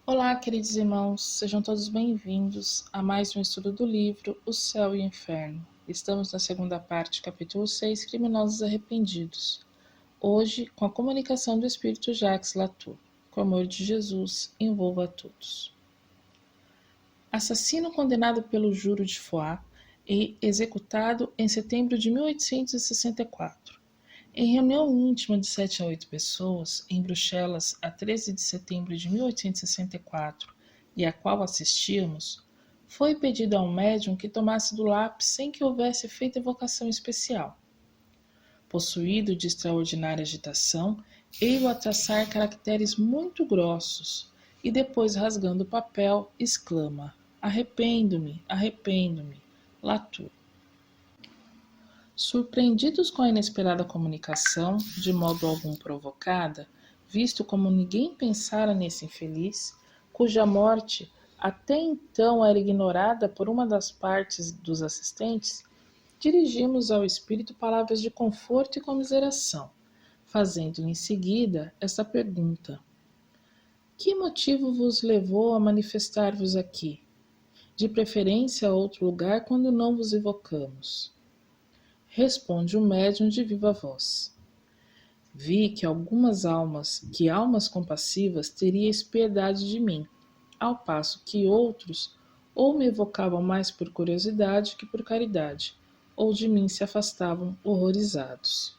Olá, queridos irmãos, sejam todos bem-vindos a mais um estudo do livro O Céu e o Inferno. Estamos na segunda parte, capítulo 6, Criminosos Arrependidos. Hoje, com a comunicação do Espírito Jacques Latour. Que o amor de Jesus envolva a todos. Assassino condenado pelo juro de Foix e executado em setembro de 1864. Em reunião íntima de 7 a 8 pessoas, em Bruxelas, a 13 de setembro de 1864, e a qual assistíamos, foi pedido ao médium que tomasse do lápis sem que houvesse feito evocação especial. Possuído de extraordinária agitação, ei-lo a traçar caracteres muito grossos, e depois, rasgando o papel, exclama: Arrependo-me, arrependo-me, Latour. Surpreendidos com a inesperada comunicação, de modo algum provocada, visto como ninguém pensara nesse infeliz, cuja morte até então era ignorada por uma das partes dos assistentes, dirigimos ao espírito palavras de conforto e comiseração, fazendo-lhe em seguida esta pergunta: Que motivo vos levou a manifestar-vos aqui? De preferência a outro lugar quando não vos evocamos. Responde o médium de viva voz. Vi que almas compassivas, teriais piedade de mim, ao passo que outros ou me evocavam mais por curiosidade que por caridade, ou de mim se afastavam horrorizados.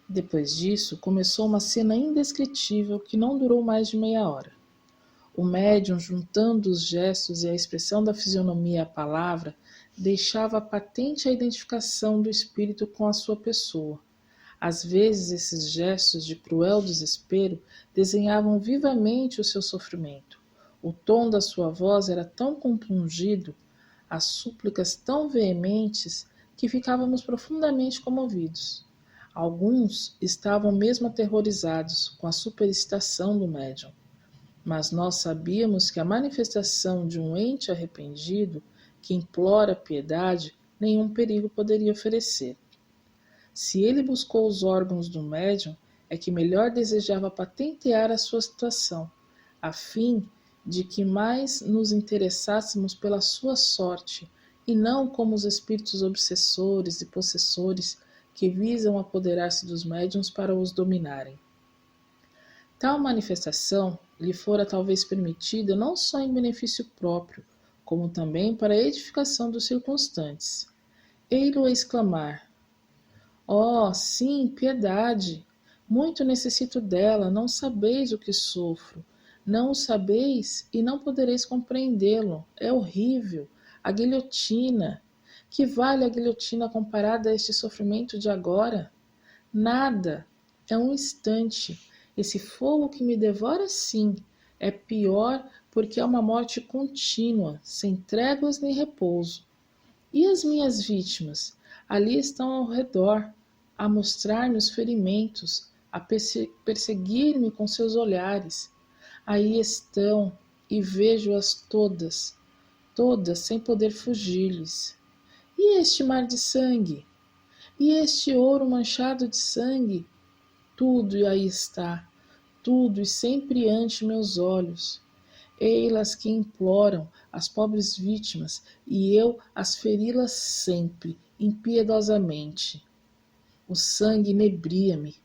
Depois disso, começou uma cena indescritível que não durou mais de meia hora. O médium, juntando os gestos e a expressão da fisionomia à palavra, deixava patente a identificação do espírito com a sua pessoa. Às vezes, esses gestos de cruel desespero desenhavam vivamente o seu sofrimento. O tom da sua voz era tão compungido, as súplicas tão veementes, que ficávamos profundamente comovidos. Alguns estavam mesmo aterrorizados com a superexcitação do médium. Mas nós sabíamos que a manifestação de um ente arrependido, que implora piedade, nenhum perigo poderia oferecer. Se ele buscou os órgãos do médium, é que melhor desejava patentear a sua situação, a fim de que mais nos interessássemos pela sua sorte, e não como os espíritos obsessores e possessores que visam apoderar-se dos médiuns para os dominarem. Tal manifestação lhe fora talvez permitida não só em benefício próprio, como também para a edificação dos circunstantes. Ei-lo a exclamar: Oh, sim, piedade! Muito necessito dela, não sabeis o que sofro. Não o sabeis e não podereis compreendê-lo. É horrível. A guilhotina. Que vale a guilhotina comparada a este sofrimento de agora? Nada. É um instante. Esse fogo que me devora, sim, é pior porque é uma morte contínua, sem tréguas nem repouso. E as minhas vítimas? Ali estão ao redor, a mostrar-me os ferimentos, a perseguir-me com seus olhares. Aí estão, e vejo-as todas, todas sem poder fugir-lhes. E este mar de sangue? E este ouro manchado de sangue? Tudo aí está, tudo e sempre ante meus olhos. Ei-las que imploram, as pobres vítimas, e eu as feri-las sempre, impiedosamente. O sangue inebria-me.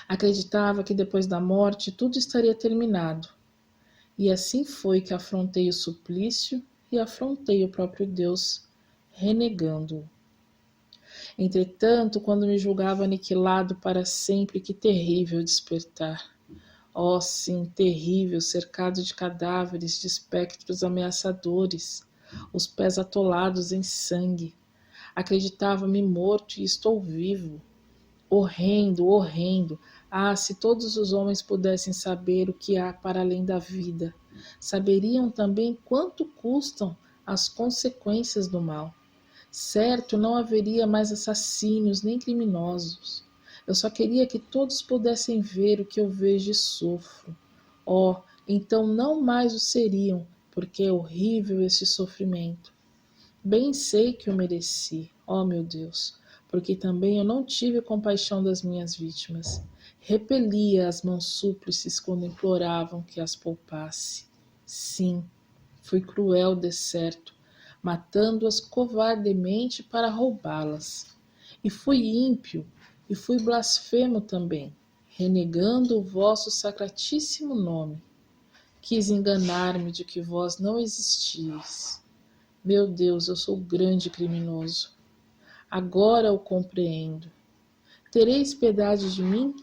Acreditava que depois da morte tudo estaria terminado. E assim foi que afrontei o suplício e afrontei o próprio Deus, renegando-o. Entretanto, quando me julgava aniquilado para sempre, que terrível despertar! Oh, sim, terrível, cercado de cadáveres, de espectros ameaçadores, os pés atolados em sangue. Acreditava-me morto e estou vivo. Horrendo, horrendo. Ah, se todos os homens pudessem saber o que há para além da vida, saberiam também quanto custam as consequências do mal. Certo, não haveria mais assassinos nem criminosos. Eu só queria que todos pudessem ver o que eu vejo e sofro. Oh, então não mais o seriam, porque é horrível esse sofrimento. Bem sei que o mereci, ó meu Deus, porque também eu não tive compaixão das minhas vítimas. Repelia as mãos súplices quando imploravam que as poupasse. Sim, fui cruel de certo, matando-as covardemente para roubá-las. E fui ímpio, e fui blasfemo também, renegando o vosso sacratíssimo nome. Quis enganar-me de que vós não existis. Meu Deus, eu sou grande criminoso. Agora o compreendo. Tereis piedade de mim?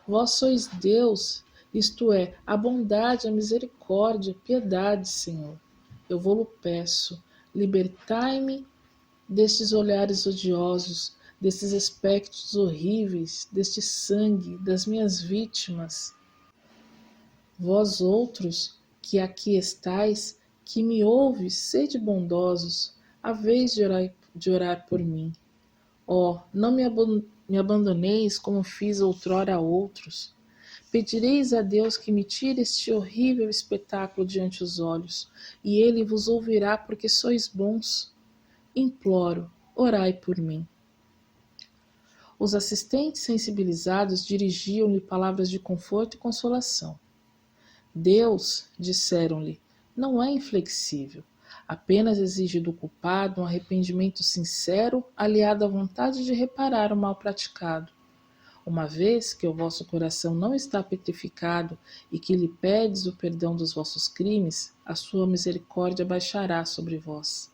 Vós sois Deus, isto é, a bondade, a misericórdia, a piedade, Senhor. Eu vou-lo peço, libertai-me destes olhares odiosos, destes aspectos horríveis, deste sangue, das minhas vítimas. Vós outros, que aqui estais, que me ouves, sede bondosos, haveis de orar por mim. Ó, não me abandoneis como fiz outrora a outros. Pedireis a Deus que me tire este horrível espetáculo diante dos olhos, e ele vos ouvirá porque sois bons. Imploro, orai por mim. Os assistentes sensibilizados dirigiam-lhe palavras de conforto e consolação. Deus, disseram-lhe, não é inflexível. Apenas exige do culpado um arrependimento sincero, aliado à vontade de reparar o mal praticado. Uma vez que o vosso coração não está petrificado e que lhe pedes o perdão dos vossos crimes, a sua misericórdia baixará sobre vós.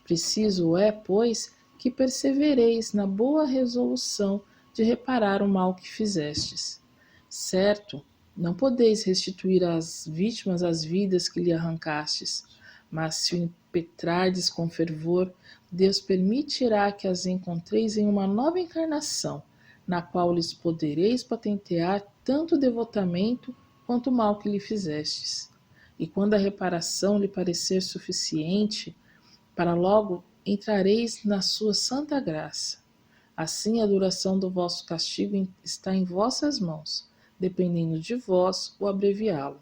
Preciso é, pois, que persevereis na boa resolução de reparar o mal que fizestes. Certo, não podeis restituir às vítimas as vidas que lhe arrancastes, mas se o impetrardes com fervor, Deus permitirá que as encontreis em uma nova encarnação, na qual lhes podereis patentear tanto o devotamento quanto o mal que lhe fizestes. E quando a reparação lhe parecer suficiente, para logo entrareis na sua santa graça. Assim a duração do vosso castigo está em vossas mãos, dependendo de vós o abreviá-lo.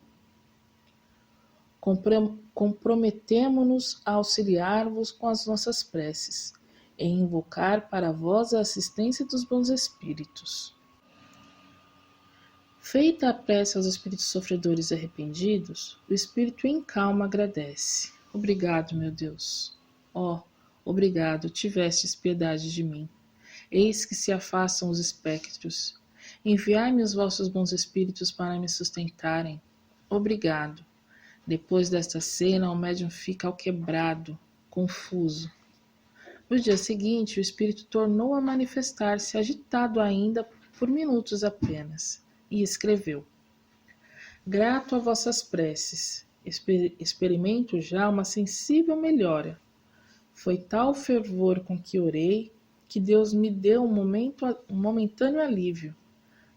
Comprometemo-nos a auxiliar-vos com as nossas preces, e invocar para vós a assistência dos bons espíritos. Feita a prece aos espíritos sofredores e arrependidos, o espírito em calma agradece. Obrigado, meu Deus. Ó, obrigado, tivestes piedade de mim. Eis que se afastam os espectros. Enviai-me os vossos bons espíritos para me sustentarem. Obrigado. Depois desta cena, o médium fica alquebrado, confuso. No dia seguinte, o espírito tornou a manifestar-se, agitado ainda por minutos apenas, e escreveu: Grato a vossas preces, experimento já uma sensível melhora. Foi tal fervor com que orei, que Deus me deu um momentâneo alívio.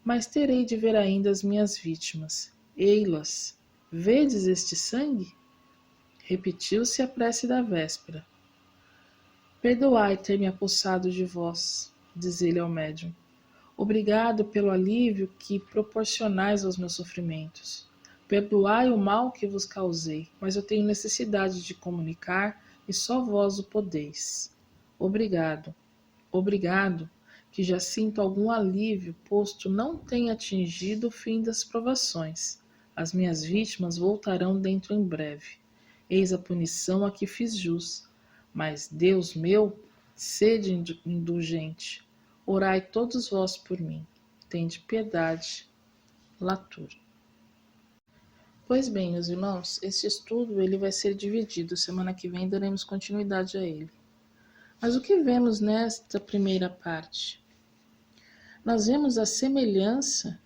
Mas terei de ver ainda as minhas vítimas. Ei-las, vedes este sangue? Repetiu-se a prece da véspera. Perdoai ter me apossado de vós, diz ele ao médium. Obrigado pelo alívio que proporcionais aos meus sofrimentos. Perdoai o mal que vos causei, mas eu tenho necessidade de comunicar e só vós o podeis. Obrigado, obrigado, que já sinto algum alívio, posto não tenho atingido o fim das provações. As minhas vítimas voltarão dentro em breve. Eis a punição a que fiz jus. Mas, Deus meu, sede indulgente. Orai todos vós por mim. Tende piedade. Latour. Pois bem, meus irmãos, este estudo ele vai ser dividido. Semana que vem daremos continuidade a ele. Mas o que vemos nesta primeira parte? Nós vemos a semelhança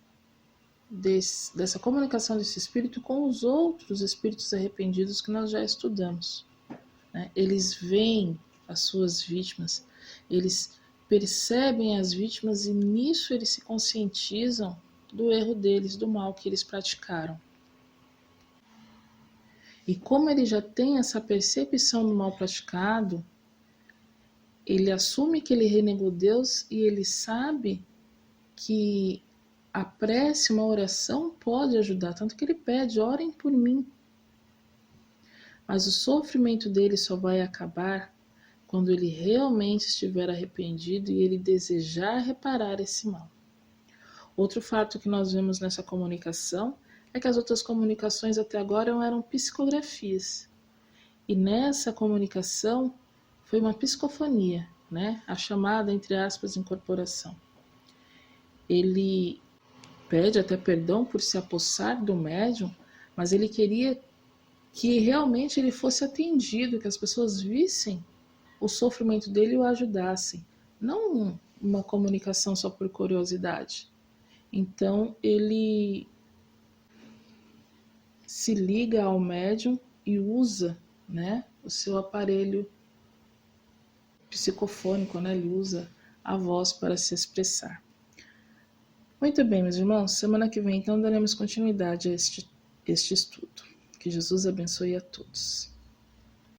dessa comunicação desse espírito com os outros espíritos arrependidos que nós já estudamos. Eles veem as suas vítimas, eles percebem as vítimas e nisso eles se conscientizam do erro deles, do mal que eles praticaram. E como ele já tem essa percepção do mal praticado, ele assume que ele renegou Deus e ele sabe que a prece, uma oração, pode ajudar. Tanto que ele pede, orem por mim. Mas o sofrimento dele só vai acabar quando ele realmente estiver arrependido e ele desejar reparar esse mal. Outro fato que nós vemos nessa comunicação é que as outras comunicações até agora eram psicografias. E nessa comunicação foi uma psicofonia, né? A chamada, entre aspas, incorporação. Ele pede até perdão por se apossar do médium, mas ele queria que realmente ele fosse atendido, que as pessoas vissem o sofrimento dele e o ajudassem, não uma comunicação só por curiosidade. Então ele se liga ao médium e usa, né, o seu aparelho psicofônico, né, ele usa a voz para se expressar. Muito bem, meus irmãos, semana que vem então daremos continuidade a este estudo. Que Jesus abençoe a todos.